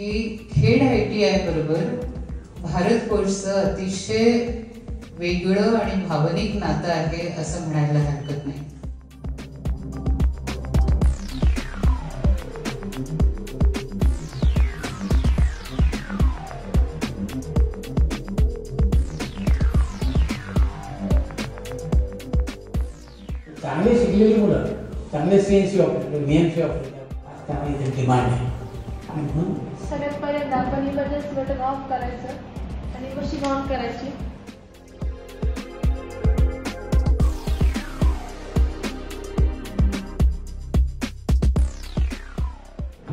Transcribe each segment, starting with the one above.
की खेड ITI बरोबर भारत फोर्सचं अतिशय वेगळं आणि भावनिक नातं आहे असं म्हणायला हरकत नाही. चांगले शिकलेली मुलं, चांगले CNC ऑपरेटर, VNC ऑपरेटर त्यामुळे इथे डिमांड आहे. आणि म्हणून सगळ्यात पहिल्यांदा आपण इमर्जन्सी बटन ऑफ करायचं आणि मशीन ऑन करायची.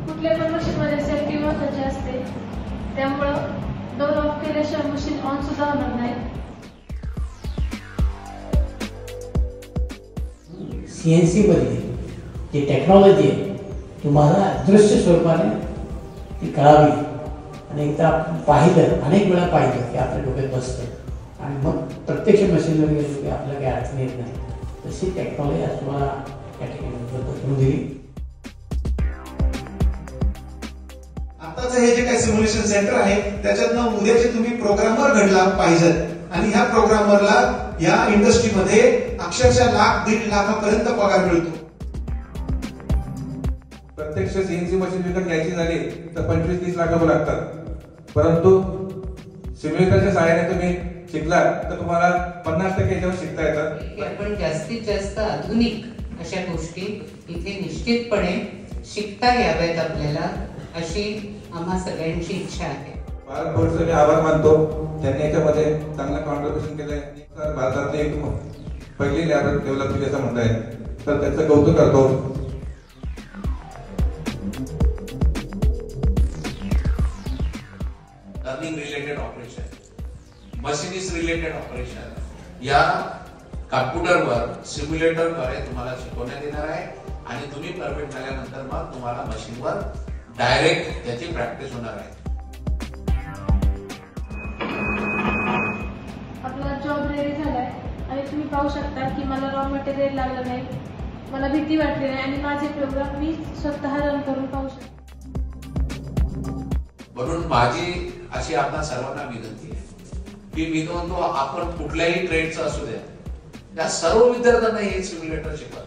कुठल्या पण मशीनमध्ये सेफ्टी महत्त्वाची असते, त्यामुळं डोर ऑफ केल्याशिवाय मशीन ऑन सुद्धा होणार नाही. CNC मध्ये जी टेक्नॉलॉजी आहे तुम्हाला दृश्य स्वरूपाने ती कळावी आणि एकदा पाहिलं, अनेक वेळा पाहिलं की आपल्या डोक्यात बसतं आणि मग प्रत्यक्ष मशीनवर गेलो की आपल्याला काही अडचण येत नाही. तशी टेक्नॉलॉजी आज तुम्हाला या ठिकाणी उपलब्ध करून दिली. आताचं हे जे काही सिम्युलेशन सेंटर आहे त्याच्यातनं उद्याचे तुम्ही प्रोग्रामर घडला पाहिजेत आणि ह्या प्रोग्रामरला या इंडस्ट्रीमध्ये अक्षरशः लाख दीड लाखापर्यंत पगार मिळतो. प्रत्यक्ष CNC मशीन विकत घ्यायची झाली तर 25-30 लाख रुपये लागतात, परंतु सिम्युलेटरच्या सहाय्याने तुम्ही शिकलात तर तुम्हाला 50% याच्यावर शिकता येतात. आपण जास्तीत जास्त आधुनिक अशा गोष्टी इथे निश्चितपणे शिकता याव्यात आपल्याला, अशी आम्हा सगळ्यांची इच्छा आहे. भारत फोर्सचे मी आभार मानतो, त्यांनी याच्यामध्ये चांगलं कॉन्ट्रीब्युशन केलंय. भारतातली एक पहिली लॅब डेव्हलप केली असं म्हणताय, तर त्याचं कौतुक करतो. Learning related operation, machinist related operation या कॉम्प्युटरवर सिम्युलेटरद्वारे तुम्हाला शिकवण्यात येणार आहे आणि तुम्ही परमिट झाल्यानंतर मग तुम्हाला मशीनवर डायरेक्ट त्याची प्रॅक्टिस होणार आहे. आपला जॉब रेडी झालाय आणि तुम्ही पाहू शकता की मला रॉ मटेरियल लागलं नाही, मला भीती वाटली नाही आणि माझे प्रोग्राम मी स्वतः रन करून पाहू शकतो. म्हणून माझी अशी आपल्या सर्वांना विनंती आहे की मी म्हणतो आपण कुठल्याही ट्रेडचं असू द्या, या सर्व विद्यार्थ्यांना हे सिम्युलेटर शिकवा.